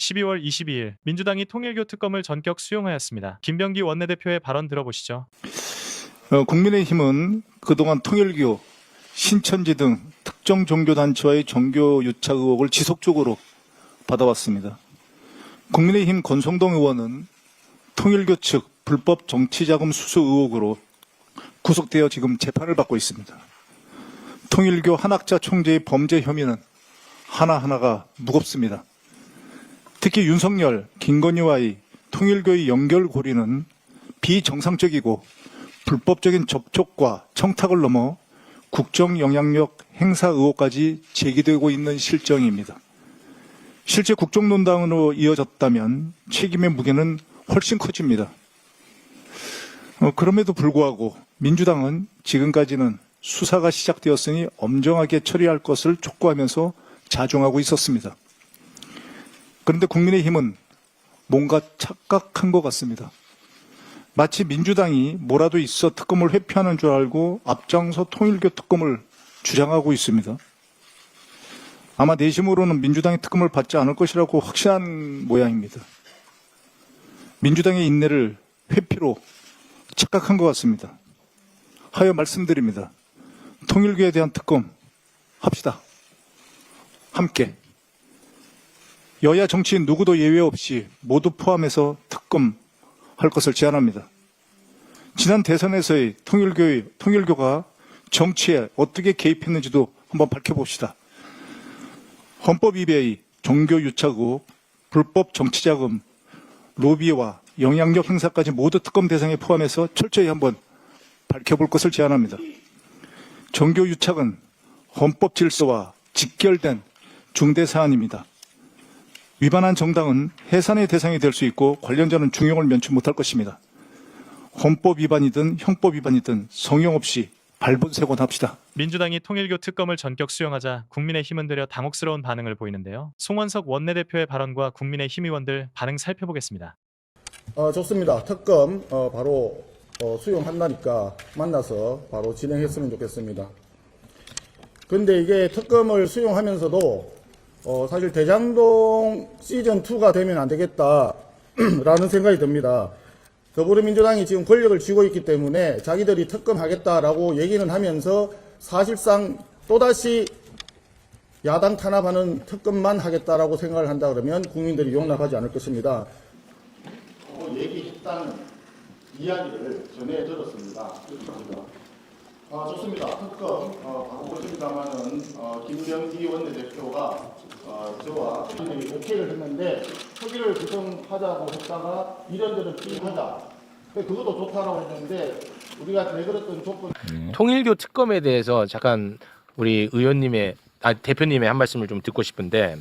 12월 22일 민주당이 통일교 특검을 전격 수용하였습니다. 김병기 원내대표의 발언 들어보시죠. 국민의힘은 그동안 통일교, 신천지 등 특정 종교단체와의 종교 유착 의혹을 지속적으로 받아왔습니다. 국민의힘 권성동 의원은 통일교 측 불법 정치자금 수수 의혹으로 구속되어 지금 재판을 받고 있습니다. 통일교 한학자 총재의 범죄 혐의는 하나하나가 무겁습니다. 특히 윤석열, 김건희와의 통일교의 연결고리는 비정상적이고 불법적인 접촉과 청탁을 넘어 국정 영향력 행사 의혹까지 제기되고 있는 실정입니다. 실제 국정농단으로 이어졌다면 책임의 무게는 훨씬 커집니다. 그럼에도 불구하고 민주당은 지금까지는 수사가 시작되었으니 엄정하게 처리할 것을 촉구하면서 자중하고 있었습니다. 그런데 국민의힘은 뭔가 착각한 것 같습니다. 마치 민주당이 뭐라도 있어 특검을 회피하는 줄 알고 앞장서 통일교 특검을 주장하고 있습니다. 아마 내심으로는 민주당이 특검을 받지 않을 것이라고 확신한 모양입니다. 민주당의 인내를 회피로 착각한 것 같습니다. 하여 말씀드립니다. 통일교에 대한 특검 합시다. 함께. 여야 정치인 누구도 예외 없이 모두 포함해서 특검할 것을 제안합니다. 지난 대선에서의 통일교가 정치에 어떻게 개입했는지도 한번 밝혀봅시다. 헌법 위배의 종교 유착 의혹, 불법 정치자금, 로비와 영향력 행사까지 모두 특검 대상에 포함해서 철저히 한번 밝혀볼 것을 제안합니다. 종교 유착은 헌법 질서와 직결된 중대 사안입니다. 위반한 정당은 해산의 대상이 될 수 있고 관련자는 중형을 면치 못할 것입니다. 헌법 위반이든 형법 위반이든 성형 없이 발본색원합시다. 민주당이 통일교 특검을 전격 수용하자 국민의힘은 되려 당혹스러운 반응을 보이는데요. 송원석 원내대표의 발언과 국민의힘 의원들 반응 살펴보겠습니다. 좋습니다. 특검 바로 수용한다니까 만나서 바로 진행했으면 좋겠습니다. 그런데 이게 특검을 수용하면서도 사실 대장동 시즌2가 되면 안 되겠다라는 생각이 듭니다. 더불어민주당이 지금 권력을 쥐고 있기 때문에 자기들이 특검하겠다라고 얘기는 하면서 사실상 또다시 야당 탄압하는 특검만 하겠다라고 생각을 한다 그러면 국민들이 용납하지 않을 것입니다. 얘기했다는 이야기를 전해 들었습니다. 좋습니다. 특검 바로 보십니다만은 김병기 원내대표가 저와 국민들이 오케이를 했는데 특위를 구성하자고 했다가 이런저런 피하자. 그것도 좋다라고 했는데 우리가 내걸었던 조건. 통일교 특검에 대해서 잠깐 우리 대표님의 한 말씀을 좀 듣고 싶은데.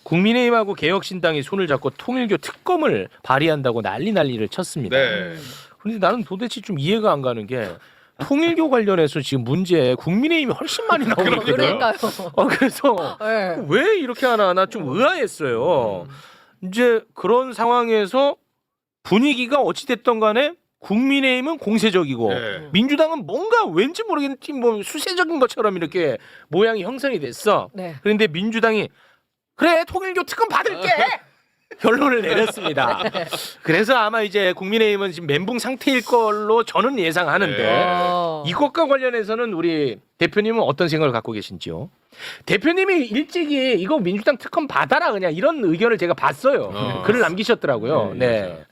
국민의힘하고 개혁신당이 손을 잡고 통일교 특검을 발의한다고 난리를 쳤습니다. 네. 그런데 나는 도대체 좀 이해가 안 가는 게 통일교 관련해서 지금 문제 국민의힘이 훨씬 많이 나오거든요. 그러니까요. 그래서 네. 왜 이렇게 하나 나 좀 의아했어요. 이제 그런 상황에서 분위기가 어찌됐든 간에 국민의힘은 공세적이고 네. 민주당은 뭔가 왠지 모르겠는 뭐 수세적인 것처럼 이렇게 모양이 형성이 됐어. 네. 그런데 민주당이 그래 통일교 특검 받을게 결론을 내렸습니다. 그래서 아마 이제 국민의힘은 지금 멘붕 상태일 걸로 저는 예상하는데 이것과 관련해서는 우리 대표님은 어떤 생각을 갖고 계신지요? 대표님이 일찍이 이거 민주당 특검 받아라 그냥 이런 의견을 제가 봤어요. 글을 남기셨더라고요. 네.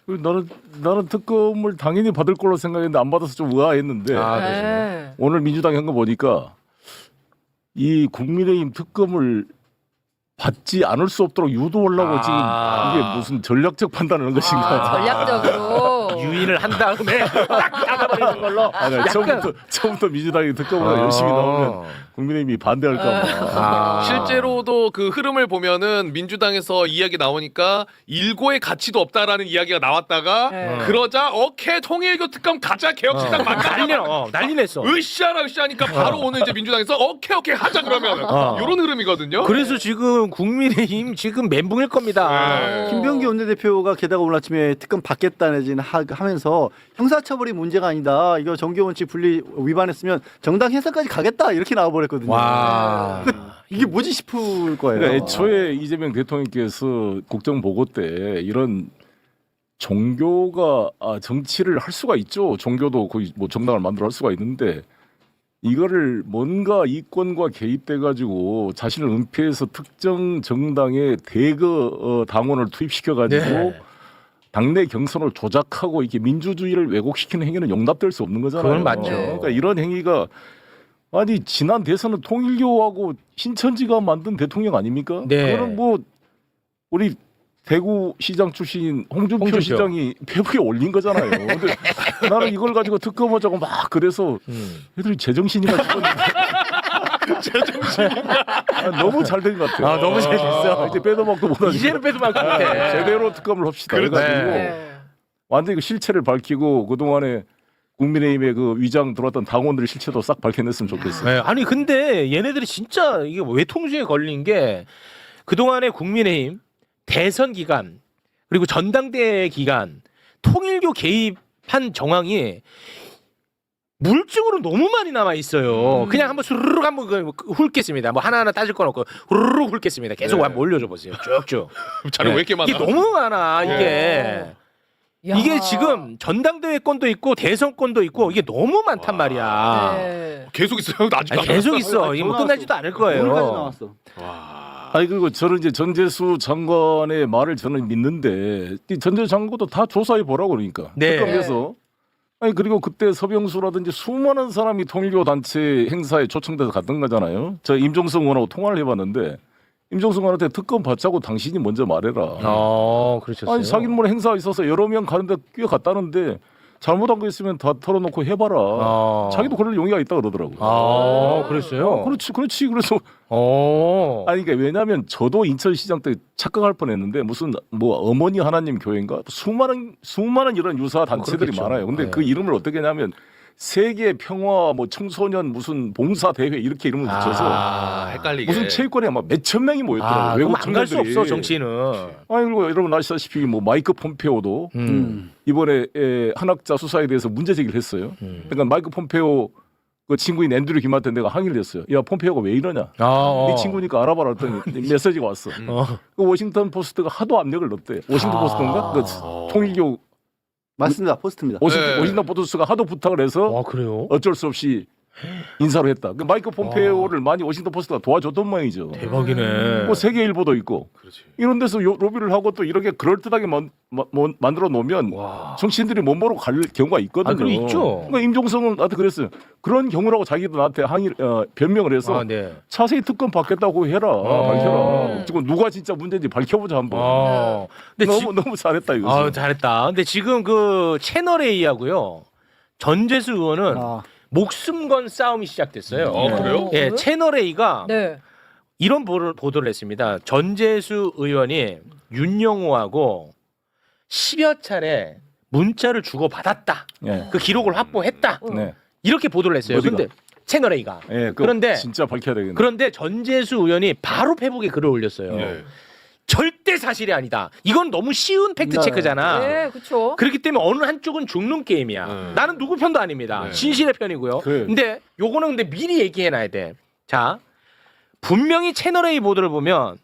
나는 특검을 당연히 받을 걸로 생각했는데 안 받아서 좀 의아했는데 네. 오늘 민주당이 한 거 보니까 이 국민의힘 특검을 받지 않을 수 없도록 유도하려고 지금 이게 무슨 전략적 판단을 한 것인가? 전략적으로 유인을 한 다음에 딱 나가버리는 걸로. 아니, 처음부터 민주당이 특검을 열심히 나오면 국민의힘이 반대할까 봐. 실제로도 그 흐름을 보면은 민주당에서 이야기 나오니까 일고의 가치도 없다라는 이야기가 나왔다가 그러자 오케이 통일교 특검 가자 개혁신당 만나 난리 냈어. 으쌰하니까 바로 오늘 이제 민주당에서 오케이 하자 그러면 이런 흐름이거든요. 그래서 지금 국민의힘 지금 멘붕일 겁니다. 김병기 원내대표가 게다가 오늘 아침에 특검 받겠다 내지는 하면서 형사처벌이 문제가 아니다. 이거 정규원칙 분리 위반했으면 정당 해산까지 가겠다 이렇게 나와버렸거든요. 와. 이게 뭐지 싶을 거예요. 그러니까 애초에 이재명 대통령께서 국정보고 때 이런 종교가 정치를 할 수가 있죠. 종교도 거의 뭐 정당을 만들어 할 수가 있는데 이거를 뭔가 이권과 개입돼 가지고 자신을 은폐해서 특정 정당의 대거 당원을 투입시켜 가지고 네. 당내 경선을 조작하고 이렇게 민주주의를 왜곡시키는 행위는 용납될 수 없는 거잖아요. 그건 맞죠. 그러니까 이런 행위가 아니 지난 대선은 통일교하고 신천지가 만든 대통령 아닙니까? 네. 그거는 뭐 우리 대구시장 출신 홍준표 홍준표. 시장이 페북에 올린 거잖아요. 근데 나는 이걸 가지고 특검하자고 막 그래서 애들이 제정신이라 싶었는데 너무 잘 된 것 같아요. 너무 잘 됐어. 이제 빼도 먹도 못하지. 이제는 빼도 말 것 같아. 제대로 특검을 합시다. 그래가지고 네. 완전히 그 실체를 밝히고 그동안에 국민의힘의 그 위장 들어왔던 당원들의 실체도 싹 밝혀냈으면 좋겠어요. 네, 아니 근데 얘네들이 진짜 이게 외통수에 걸린 게 그동안에 국민의힘 대선 기간 그리고 전당대회 기간 통일교 개입한 정황이 물증으로 너무 많이 남아 있어요. 그냥 한번 수르륵 한번 훑겠습니다. 뭐 하나하나 따질 건 없고 후루룩 훑겠습니다. 계속 네. 한번 올려줘 보세요. 쭉쭉. 자료 왜 이렇게 많아? 이게 너무 많아 이게. 야. 이게 지금 전당대회 건도 있고 대선 건도 있고 이게 너무 많단 말이야. 네. 계속 있어요. 아직 아니, 계속 있어. 이게 뭐 나왔어. 끝나지도 않을 오늘까지 거예요. 나왔어. 아니 그리고 저는 이제 전재수 장관의 말을 저는 믿는데 이 전재수 장관도 다 조사해 보라고 그러니까 네. 특검에서 아니 그리고 그때 서병수라든지 수많은 사람이 통일교 단체 행사에 초청돼서 갔던 거잖아요. 저 임종성 의원하고 통화를 해봤는데 임종성 의원한테 특검 받자고 당신이 먼저 말해라. 그러셨어요. 아니 자기는 뭐 행사 있어서 여러 명 가는데 뛰어갔다는데 잘못한 거 있으면 다 털어놓고 해봐라. 자기도 그럴 용의가 있다 그러더라고. 그랬어요. 그렇지. 그래서 아니, 아니 그러니까 왜냐하면 저도 인천시장 때 착각할 뻔했는데 무슨 뭐 어머니 하나님 교회인가 수많은 이런 유사 단체들이 그렇겠죠. 많아요. 근데 네. 그 이름을 어떻게 하냐면 세계 평화 뭐 청소년 무슨 봉사 대회 이렇게 이름을 붙여서 헷갈리게. 무슨 체육관에 막 몇천 명이 모였더라고요. 외국 그럼 안갈 수 청년들이. 없어 정치인은. 아니 그리고 여러분 아시다시피 뭐 마이크 폼페오도 이번에 한학자 수사에 대해서 문제 제기를 했어요. 그러니까 마이크 폼페오 그 친구인 앤드류 김한테 내가 항의를 했어요. 야 폼페오가 왜 이러냐? 네 친구니까 알아봐라 했더니 메시지가 왔어. 그 워싱턴 포스트가 하도 압력을 넣었대. 워싱턴 포스트인가? 그 통일교 맞습니다. 포스트입니다. 네. 워싱턴 포스트가 하도 부탁을 해서 그래요? 어쩔 수 없이 인사를 했다. 그 마이크 폼페오를 많이 워싱턴 포스트가 도와줬던 모양이죠. 대박이네. 뭐 세계일보도 있고 이런 데서 로비를 하고 또 이렇게 그럴듯하게 만들어 놓으면 정치인들이 못 모르고 갈 경우가 있거든요. 그럼 있죠. 그러니까 임종성은 나한테 그랬어요. 그런 경우라고 자기도 나한테 변명을 해서 네. 자세히 특검 받겠다고 해라. 밝혀라. 지금 누가 진짜 문제인지 밝혀보자 한번. 근데 너무 잘했다 이거. 잘했다. 근데 지금 그 채널 A하고요 전재수 의원은 목숨 건 싸움이 시작됐어요. 그래요? 예, 채널 A가 네. 이런 보도를 했습니다. 전재수 의원이 윤영호하고 10여 차례 문자를 주고 받았다. 네. 그 기록을 확보했다. 네. 이렇게 보도를 했어요. 어디가? 근데 채널 A가. 네, 그런데 진짜 밝혀야 되겠네. 그런데 전재수 의원이 바로 페북에 글을 올렸어요. 네. 절대 사실이 아니다. 이건 너무 쉬운 팩트 체크잖아. 네, 그렇죠. 그렇기 때문에 어느 한쪽은 죽는 게임이야. 나는 누구 편도 아닙니다. 네. 진실의 편이고요. 그래. 근데 요거는 근데 미리 얘기해놔야 돼. 자, 분명히 채널 A 보도를 보면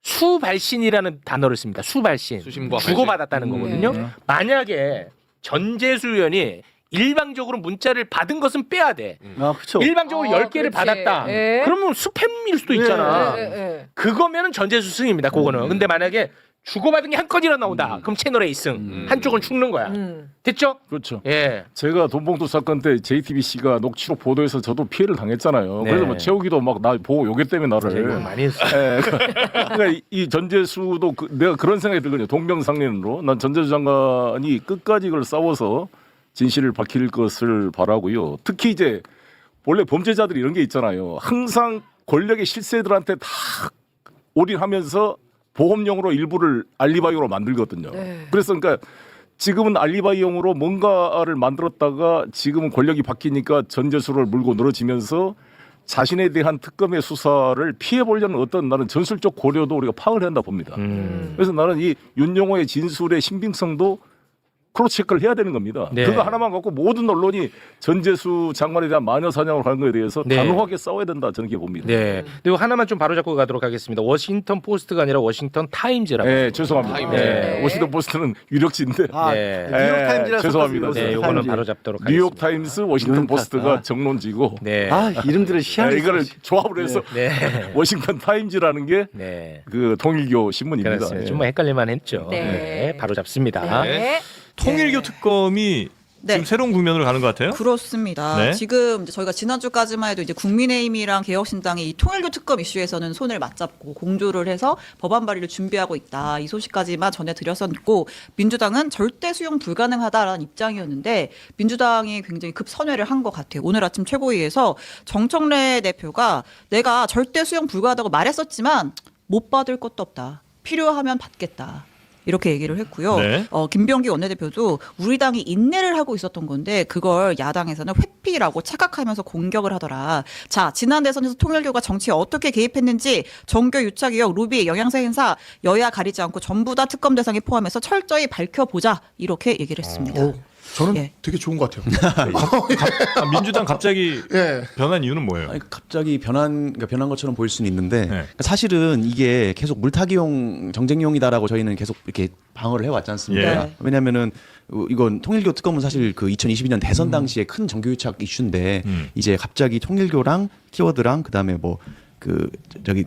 수발신이라는 단어를 씁니다. 수발신. 수신과 주고받았다는 거거든요. 네. 만약에 전재수 의원이 일방적으로 문자를 받은 것은 빼야 돼. 그렇죠. 일방적으로 10개를 그렇지. 받았다. 네. 그러면 스팸일 수도 있잖아. 네, 네, 네. 그거면은 전재수 승입니다. 그거는. 근데 만약에 주고받은 게 한 건이라 나온다. 그럼 채널 A 승. 한쪽은 죽는 거야. 됐죠? 그렇죠. 예. 제가 돈봉투 사건 때 JTBC가 녹취록 보도해서 저도 피해를 당했잖아요. 네. 그래서 뭐 최욱이도 막 나 보고 요게 때문에 나를. 많이 했어. 예, 그러니까 이 전재수도 내가 그런 생각이 들거든요. 동병상련으로 난 전재수 장관이 끝까지 이걸 싸워서 진실을 밝힐 것을 바라고요. 특히 이제 원래 범죄자들이 이런 게 있잖아요. 항상 권력의 실세들한테 다 올인하면서 보험용으로 일부를 알리바이로 만들거든요. 네. 그래서 그러니까 지금은 알리바이용으로 뭔가를 만들었다가 지금은 권력이 바뀌니까 전재수를 물고 늘어지면서 자신에 대한 특검의 수사를 피해보려는 어떤 나는 전술적 고려도 우리가 파악을 해야 한다 봅니다. 그래서 나는 이 윤영호의 진술의 신빙성도 크로스 체크를 해야 되는 겁니다. 네. 그거 하나만 갖고 모든 언론이 전재수 장관에 대한 마녀 사냥을 하는 것에 대해서 네. 단호하게 싸워야 된다 저는 이렇게 봅니다. 네. 그리고 하나만 좀 바로잡고 가도록 하겠습니다. 워싱턴 포스트가 아니라 워싱턴 타임즈라고. 네, 죄송합니다. 타임즈. 네. 워싱턴 포스트는 유력지인데 아, 네. 뉴욕타임즈라서 죄송합니다. 네, 요거는 바로잡도록 하겠습니다. 뉴욕 타임스, 워싱턴 뉴욕 포스트가 타- 정론지고 네. 아, 이름들을 희한해. 이거를 조합을 해서 네. 워싱턴 타임즈라는 게 네. 그 통일교 신문입니다. 그렇습니다. 예. 좀 헷갈릴만 했죠. 네. 네. 바로 잡습니다. 네. 통일교 특검이 네. 지금 새로운 국면으로 가는 것 같아요. 그렇습니다. 네. 지금 이제 저희가 지난주까지만 해도 이제 국민의힘이랑 개혁신당이 이 통일교 특검 이슈에서는 손을 맞잡고 공조를 해서 법안 발의를 준비하고 있다. 이 소식까지만 전해드렸었고 민주당은 절대 수용 불가능하다라는 입장이었는데 민주당이 굉장히 급선회를 한 것 같아요. 오늘 아침 최고위에서 정청래 대표가 내가 절대 수용 불가하다고 말했었지만 못 받을 것도 없다. 필요하면 받겠다. 이렇게 얘기를 했고요. 네. 김병기 원내대표도 우리 당이 인내를 하고 있었던 건데 그걸 야당에서는 회피라고 착각하면서 공격을 하더라. 자, 지난 대선에서 통일교가 정치에 어떻게 개입했는지 정교 유착의혹, 로비, 영향사 행사 여야 가리지 않고 전부 다 특검 대상에 포함해서 철저히 밝혀보자 이렇게 얘기를 했습니다. 저는 예. 되게 좋은 것 같아요. 민주당 갑자기 예. 변한 이유는 뭐예요? 아니, 갑자기 그러니까 변한 것처럼 보일 수는 있는데 그러니까 사실은 이게 계속 물타기용 정쟁용이다라고 저희는 계속 이렇게 방어를 해왔지 않습니까? 예. 왜냐하면은 이건 통일교 특검은 사실 그 2022년 대선 당시에 큰 정교유착 이슈인데 이제 갑자기 통일교랑 키워드랑 그다음에 뭐 그 저기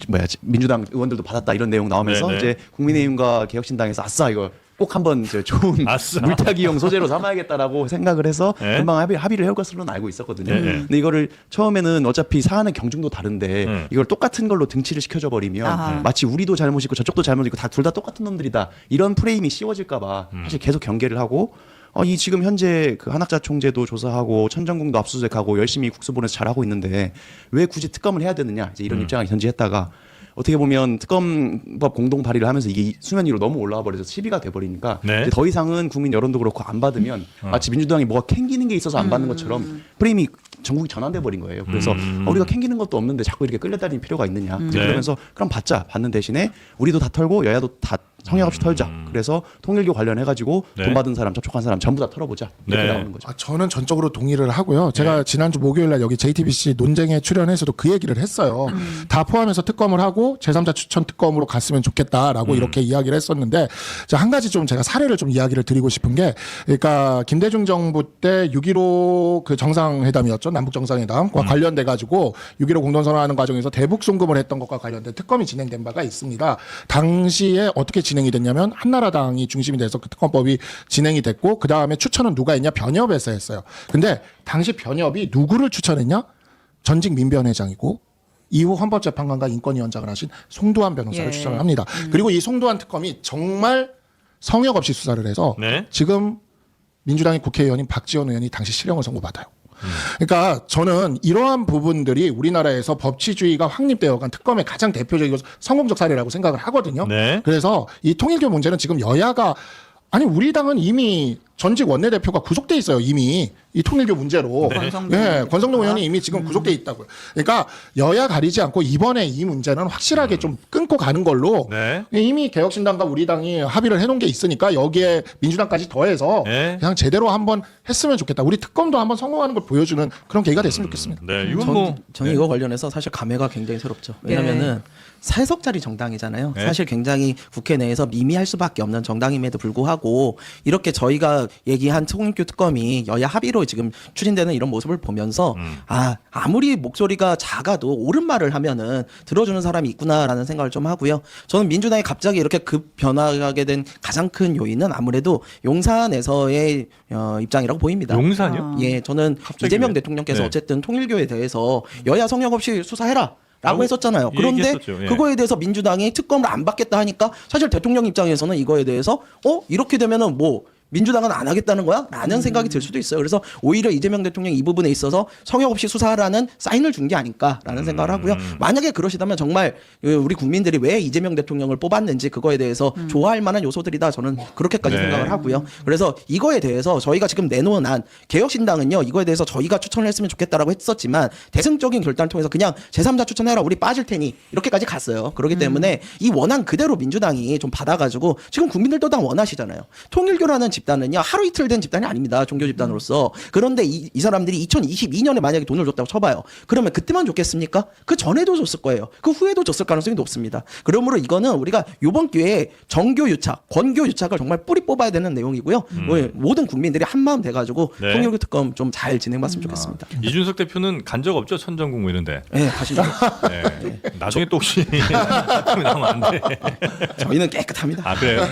뭐야 민주당 의원들도 받았다 이런 내용 나오면서 네네. 이제 국민의힘과 개혁신당에서 아싸 이거 꼭 한번 이제 좋은 아싸. 물타기용 소재로 삼아야겠다라고 생각을 해서 네. 금방 합의를 해올 것으로는 알고 있었거든요. 네. 근데 이거를 처음에는 어차피 사안의 경중도 다른데 이걸 똑같은 걸로 등치를 시켜줘 버리면 아하. 마치 우리도 잘못 있고 저쪽도 잘못 있고 다 둘 다 똑같은 놈들이다 이런 프레임이 씌워질까봐 사실 계속 경계를 하고 이 지금 현재 그 한학자 총재도 조사하고 천정궁도 압수수색하고 열심히 국수본에서 잘하고 있는데 왜 굳이 특검을 해야 되느냐 이제 이런 입장을 견지했다가 어떻게 보면 특검법 공동 발의를 하면서 이게 수면 위로 너무 올라와 버려서 시비가 돼 버리니까 네. 더 이상은 국민 여론도 그렇고 안 받으면 마치 민주당이 뭐가 캥기는 게 있어서 안 받는 것처럼 프레임이 전국이 전환돼 버린 거예요. 그래서 우리가 캥기는 것도 없는데 자꾸 이렇게 끌려다닐 필요가 있느냐. 이제 네. 그러면서 그럼 받는 대신에 우리도 다 털고 여야도 다 성역 없이 털자. 그래서 통일교 관련해 가지고 네. 돈 받은 사람, 접촉한 사람 전부 다 털어보자. 이렇게 네. 나오는 거죠. 저는 전적으로 동의를 하고요. 제가 지난주 목요일날 여기 JTBC 논쟁에 출연해서도 그 얘기를 했어요. 다 포함해서 특검을 하고 제3자 추천 특검으로 갔으면 좋겠다라고 이렇게 이야기를 했었는데 자, 한 가지 좀 제가 사례를 좀 이야기를 드리고 싶은 게 그러니까 김대중 정부 때 6.15 그 정상회담이었죠. 남북 정상회담과 관련돼 가지고 6.15 공동선언하는 과정에서 대북 송금을 했던 것과 관련된 특검이 진행된 바가 있습니다. 당시에 어떻게 진행이 됐냐면 한나라당이 중심이 돼서 그 특검법이 진행이 됐고 그 다음에 추천은 누가 했냐? 변협에서 했어요. 근데 당시 변협이 누구를 추천했냐? 전직 민변회장이고 이후 헌법재판관과 인권위원장을 하신 송두환 변호사를 예. 추천을 합니다. 그리고 이 송두환 특검이 정말 성역 없이 수사를 해서 네. 지금 민주당의 국회의원인 박지원 의원이 당시 실형을 선고받아요. 그러니까 저는 이러한 부분들이 우리나라에서 법치주의가 확립되어간 특검의 가장 대표적이고 성공적 사례라고 생각을 하거든요. 네. 그래서 이 통일교 문제는 지금 여야가 아니 우리 당은 이미 전직 원내대표가 구속돼 있어요. 이미 이 통일교 문제로. 권성동 예, 권성동 의원이 이미 지금 구속돼 있다고요. 그러니까 여야 가리지 않고 이번에 이 문제는 확실하게 좀 끊고 가는 걸로 네. 이미 개혁신당과 우리 당이 합의를 해놓은 게 있으니까 여기에 민주당까지 더해서 네. 그냥 제대로 한번 했으면 좋겠다. 우리 특검도 한번 성공하는 걸 보여주는 그런 계기가 됐으면 좋겠습니다. 네, 이건 뭐 저는 네. 이거 관련해서 사실 감회가 굉장히 새롭죠. 왜냐면은 사석짜리 정당이잖아요. 네. 사실 굉장히 국회 내에서 미미할 수밖에 없는 정당임에도 불구하고 이렇게 저희가 얘기한 통일교 특검이 여야 합의로 지금 추진되는 이런 모습을 보면서 아무리 목소리가 작아도 옳은 말을 하면은 들어주는 사람이 있구나라는 생각을 좀 하고요. 저는 민주당이 갑자기 이렇게 급 변화하게 된 가장 큰 요인은 아무래도 용산에서의 입장이라고 보입니다. 용산이요? 예, 저는 갑자기 이재명 왜? 대통령께서 네. 어쨌든 통일교에 대해서 여야 성역 없이 수사해라. 라고 했었잖아요. 그런데 얘기했었죠. 예. 그거에 대해서 민주당이 특검을 안 받겠다 하니까 사실 대통령 입장에서는 이거에 대해서 이렇게 되면은 뭐 민주당은 안 하겠다는 거야? 라는 생각이 들 수도 있어요. 그래서 오히려 이재명 대통령이 이 부분에 있어서 성역 없이 수사하라는 사인을 준 게 아닐까라는 생각을 하고요. 만약에 그러시다면 정말 우리 국민들이 왜 이재명 대통령을 뽑았는지 그거에 대해서 좋아할 만한 요소들이다. 저는 그렇게까지 네. 생각을 하고요. 그래서 이거에 대해서 저희가 지금 내놓은 안 개혁신당은요. 이거에 대해서 저희가 추천을 했으면 좋겠다라고 했었지만 대승적인 결단을 통해서 그냥 제3자 추천해라. 우리 빠질 테니 이렇게까지 갔어요. 그렇기 때문에 이 원안 그대로 민주당이 좀 받아가지고 지금 국민들도 다 원하시잖아요. 통일교라는 집단은요 하루 이틀 된 집단이 아닙니다. 종교 집단으로서. 그런데 이 사람들이 2022년에 만약에 돈을 줬다고 쳐봐요. 그러면 그때만 줬겠습니까? 그 전에도 줬을 거예요. 그 후에도 줬을 가능성이 높습니다. 그러므로 이거는 우리가 이번 기회에 정교 유착, 권교 유착을 정말 뿌리 뽑아야 되는 내용이고요. 모든 국민들이 한 마음 돼가지고 네. 통일교 특검 좀 잘 진행봤으면 좋겠습니다. 이준석 대표는 간 적 없죠? 천정국 뭐 이런데. 네, 가시죠. 네. 나중에 또 혹시 나오면 안 돼. 저희는 깨끗합니다. 아 그래요?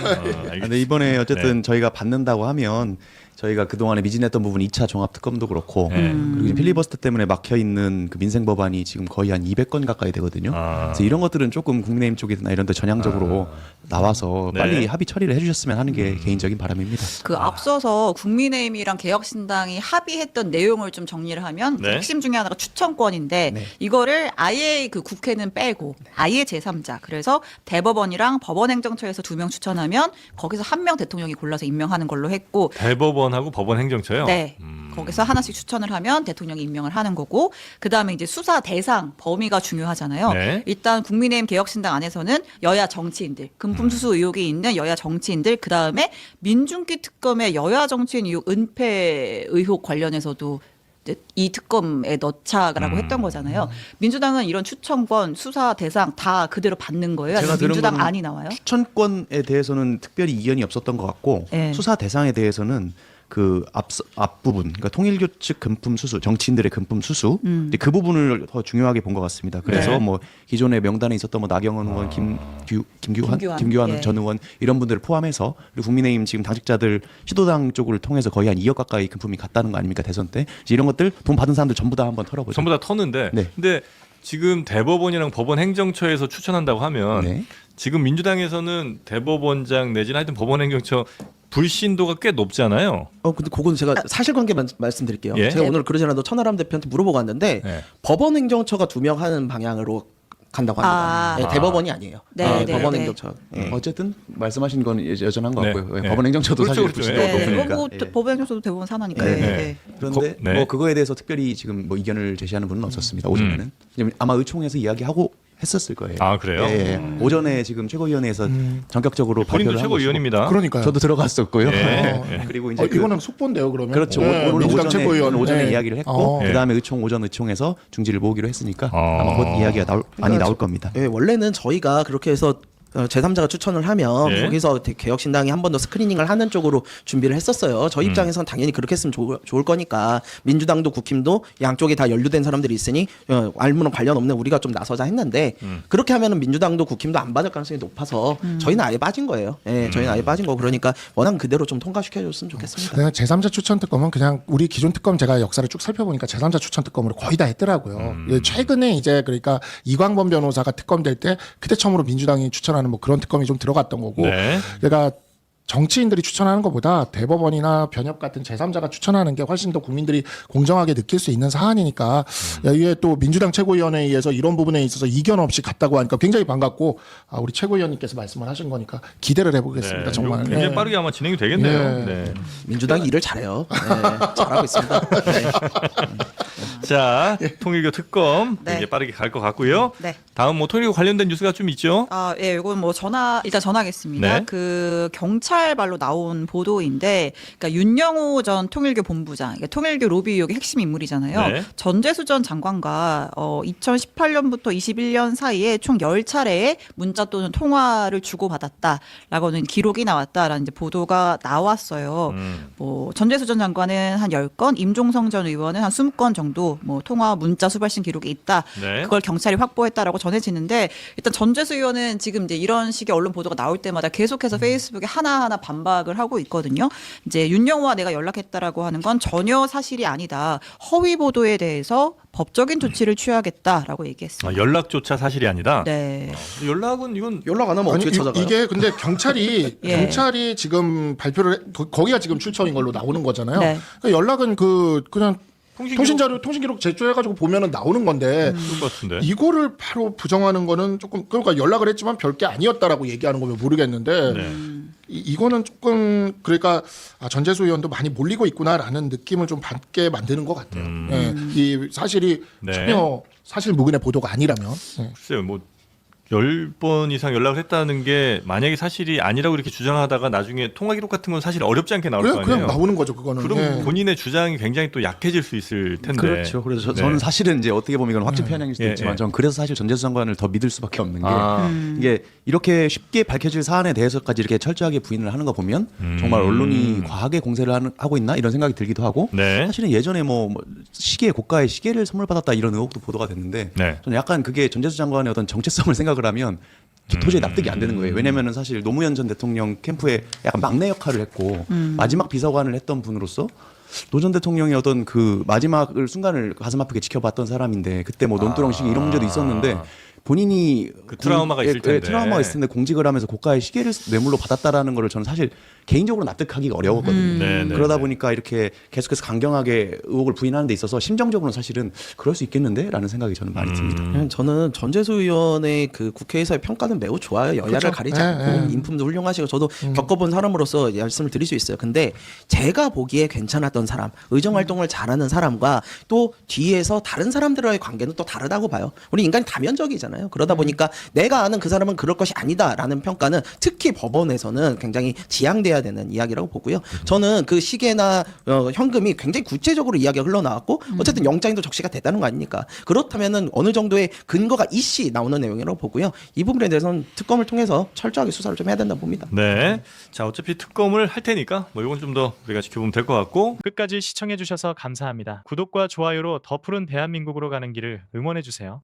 근데 이번에 어쨌든 저희가 받는다고 하면 저희가 그동안에 미진했던 부분 2차 종합특검도 그렇고 그리고 지금 필리버스터 때문에 막혀있는 그 민생 법안이 지금 거의 한 200건 가까이 되거든요. 그래서 이런 것들은 조금 국민의힘 쪽이나 이런 데 전향적으로 나와서 네. 빨리 합의 처리를 해주셨으면 하는 게 개인적인 바람입니다. 그 앞서서 국민의힘이랑 개혁신당이 합의했던 내용을 좀 정리를 하면 네. 핵심 중에 하나가 추천권인데 이거를 아예 그 국회는 빼고 아예 제3자 그래서 대법원이랑 법원행정처에서 2명 추천하면 거기서 1명 대통령이 골라서 임명하는 걸로 했고 대법원하고 법원 행정처요. 네. 거기서 하나씩 추천을 하면 대통령이 임명을 하는 거고 그다음에 이제 수사 대상 범위가 중요하잖아요. 네. 일단 국민의힘 개혁신당 안에서는 여야 정치인들 금품수수 의혹이 있는 여야 정치인들 그다음에 민중기 특검의 여야 정치인 의혹 은폐 의혹 관련해서도 이제 이 특검에 넣자라고 했던 거잖아요. 민주당은 이런 추천권 수사 대상 다 그대로 받는 거예요. 제가 아니면 들은 민주당 거는 안이 나와요? 추천권에 대해서는 특별히 이견이 없었던 것 같고 네. 수사 대상에 대해서는 그 앞부분, 그러니까 통일교 측 금품 수수, 정치인들의 금품 수수, 이제 그 부분을 더 중요하게 본 것 같습니다. 그래서 네. 뭐 기존에 명단에 있었던 뭐 나경원 의원, 김규환 예. 전 의원 이런 분들을 포함해서 그리고 국민의힘 지금 당직자들 시도당 쪽을 통해서 거의 한 2억 가까이 금품이 갔다는 거 아닙니까 대선 때? 이런 것들 돈 받은 사람들 전부 다 한번 털어보죠. 전부 다 터는데. 네. 근데 지금 대법원이랑 법원 행정처에서 추천한다고 하면 네. 지금 민주당에서는 대법원장 내지는 하여튼 법원 행정처 불신도가 꽤 높잖아요. 근데 그건 제가 사실관계 말씀드릴게요. 예? 제가 오늘 그러지 않아도 천하람 대표한테 물어보고 왔는데 네. 법원 행정처가 2명 하는 방향으로 간다고 합니다. 아. 네, 대법원이 아니에요. 네, 네, 법원 네. 행정처. 예. 어쨌든 말씀하신 건 여전한 것 네. 같고요. 네. 법원 행정처도 그렇죠, 사실 그렇죠. 불신도가 네. 높으니까. 뭐 법원 행정처도 대법원 산하니까. 네. 네. 그런데 네. 뭐 그거에 대해서 특별히 지금 뭐 이견을 제시하는 분은 없었습니다. 오전에는 아마 의총에서 이야기하고 했었을 거예요. 아 그래요? 예, 예. 오전에 지금 최고위원회에서 전격적으로 본인도 발표를 하고 최고위원입니다. 그러니까요. 저도 들어갔었고요. 예. 그리고 이제 이거는 속보인데요, 그러면. 그렇죠. 네, 오늘 민주당 오전에, 최고위원. 오늘 오전에 네. 이야기를 했고 어. 그다음에 오전 의총에서 중지를 모으기로 했으니까 어. 아마 곧 이야기가 많이 나올 겁니다. 예, 원래는 저희가 그렇게 해서 제3자가 추천을 하면 예. 거기서 개혁신당이 한 번 더 스크리닝을 하는 쪽으로 준비를 했었어요. 저희 입장에서는 당연히 그렇게 했으면 좋을 거니까 민주당도 국힘도 양쪽에 다 연루된 사람들이 있으니 알무는 관련 없는 우리가 좀 나서자 했는데 그렇게 하면은 민주당도 국힘도 안 받을 가능성이 높아서 저희는 아예 빠진 거예요. 예, 저희는 아예 빠진 거고 그러니까 원안 그대로 좀 통과시켜줬으면 좋겠습니다. 그냥 제3자 추천 특검은 그냥 우리 기존 특검 제가 역사를 쭉 살펴보니까 제3자 추천 특검으로 거의 다 했더라고요. 예, 최근에 이제 그러니까 이광범 변호사가 특검될 때 그때 처음으로 민주당이 추천하는 뭐 그런 특검이 좀 들어갔던 거고 네. 그러니까 정치인들이 추천하는 것보다 대법원이나 변협 같은 제3자가 추천하는 게 훨씬 더 국민들이 공정하게 느낄 수 있는 사안이니까 이게 또 민주당 최고위원회에서 이런 부분에 있어서 이견 없이 갔다고 하니까 굉장히 반갑고 우리 최고위원님께서 말씀을 하신 거니까 기대를 해보겠습니다. 네. 정말. 굉장히 네. 빠르게 아마 진행이 되겠네요. 네. 네. 민주당이 일을 잘해요. 네, 잘하고 있습니다. 네. 자, 통일교 특검 네. 이제 빠르게 갈 것 같고요. 네. 다음 뭐 통일교 관련된 뉴스가 좀 있죠? 아, 예, 이건 뭐 일단 전하겠습니다. 네. 그 경찰발로 나온 보도인데, 그러니까 윤영호 전 통일교 본부장, 그러니까 통일교 로비 의혹의 핵심 인물이잖아요. 네. 전재수 전 장관과 2018년부터 21년 사이에 총 10차례의 문자 또는 통화를 주고받았다라고는 기록이 나왔다라는 이제 보도가 나왔어요. 뭐 전재수 전 장관은 한 10건, 임종성 전 의원은 한 20건 정도 뭐 통화 문자 수발신 기록이 있다. 네. 그걸 경찰이 확보했다라고 전해지는데 일단 전재수 의원은 지금 이제 이런 식의 언론 보도가 나올 때마다 계속해서 페이스북에 하나하나 반박을 하고 있거든요. 이제 윤영호와 내가 연락했다라고 하는 건 전혀 사실이 아니다. 허위 보도에 대해서 법적인 조치를 취하겠다라고 얘기했습니다. 연락조차 사실이 아니다. 네. 연락은 이건 연락 안 하면 어떻게 찾아가요? 이게 근데 경찰이 예. 경찰이 지금 발표를 거기가 지금 출처인 걸로 나오는 거잖아요. 네. 그러니까 연락은 그냥 통신기록 통신기록 제출해가지고 보면은 나오는 건데 그런 것 같은데. 이거를 바로 부정하는 거는 조금 그러니까 연락을 했지만 별게 아니었다라고 얘기하는 거면 모르겠는데 네. 이거는 조금 그러니까 전재수 의원도 많이 몰리고 있구나라는 느낌을 좀 받게 만드는 것 같아요. 예, 이 사실이 네. 전혀 사실 무근의 보도가 아니라면. 예. 글쎄요, 뭐 10번 이상 연락을 했다는 게 만약에 사실이 아니라고 이렇게 주장하다가 나중에 통화 기록 같은 건 사실 어렵지 않게 나올 거 그냥, 아니에요. 그냥 나오는 거죠, 그거는. 그럼 예. 본인의 주장이 굉장히 또 약해질 수 있을 텐데. 그렇죠. 그래서 네. 저는 사실은 이제 어떻게 보면 이건 확증 편향일 수도 예, 있지만 예. 저는 그래서 사실 전재수 장관을 더 믿을 수밖에 없는 게 아. 이게 이렇게 쉽게 밝혀질 사안에 대해서까지 이렇게 철저하게 부인을 하는 거 보면 정말 언론이 과하게 공세를 하고 있나 이런 생각이 들기도 하고 네. 사실은 예전에 뭐 시계 고가의 시계를 선물 받았다 이런 의혹도 보도가 됐는데 네. 저는 약간 그게 전재수 장관의 어떤 정체성을 생각을 하면 도저히 납득이 안 되는 거예요. 왜냐면은 사실 노무현 전 대통령 캠프에 약간 막내 역할을 했고 마지막 비서관을 했던 분으로서 노 전 대통령의 어떤 그 마지막 순간을 가슴 아프게 지켜봤던 사람인데 그때 뭐 논두렁 시기 이런 문제도 있었는데 본인이 그 트라우마가 있을 텐데. 트라우마가 있을 텐데 공직을 하면서 고가의 시계를 뇌물로 받았다라는 거를 저는 사실 개인적으로 납득하기가 어려웠거든요. 네, 네, 그러다 네. 보니까 이렇게 계속해서 강경하게 의혹을 부인하는 데 있어서 심정적으로는 사실은 그럴 수 있겠는데라는 생각이 저는 많이 듭니다. 저는 전재수 의원의 그 국회에서의 평가는 매우 좋아요. 여야를 그렇죠. 가리지 예, 않고 예. 인품도 훌륭하시고 저도 겪어본 사람으로서 말씀을 드릴 수 있어요. 근데 제가 보기에 괜찮았던 사람, 의정 활동을 잘하는 사람과 또 뒤에서 다른 사람들과의 관계는 또 다르다고 봐요. 우리 인간이 다면적이잖아요. 그러다 보니까 내가 아는 그 사람은 그럴 것이 아니다라는 평가는 특히 법원에서는 굉장히 지양돼야 되는 이야기라고 보고요. 저는 그 시계나 현금이 굉장히 구체적으로 이야기가 흘러나왔고 어쨌든 영장도 적시가 됐다는 거 아닙니까? 그렇다면은 어느 정도의 근거가 있이 나오는 내용이라고 보고요. 이 부분에 대해서는 특검을 통해서 철저하게 수사를 좀 해야 된다고 봅니다. 네. 자, 어차피 특검을 할 테니까 뭐 이건 좀 더 우리가 지켜보면 될 것 같고. 끝까지 시청해주셔서 감사합니다. 구독과 좋아요로 더 푸른 대한민국으로 가는 길을 응원해주세요.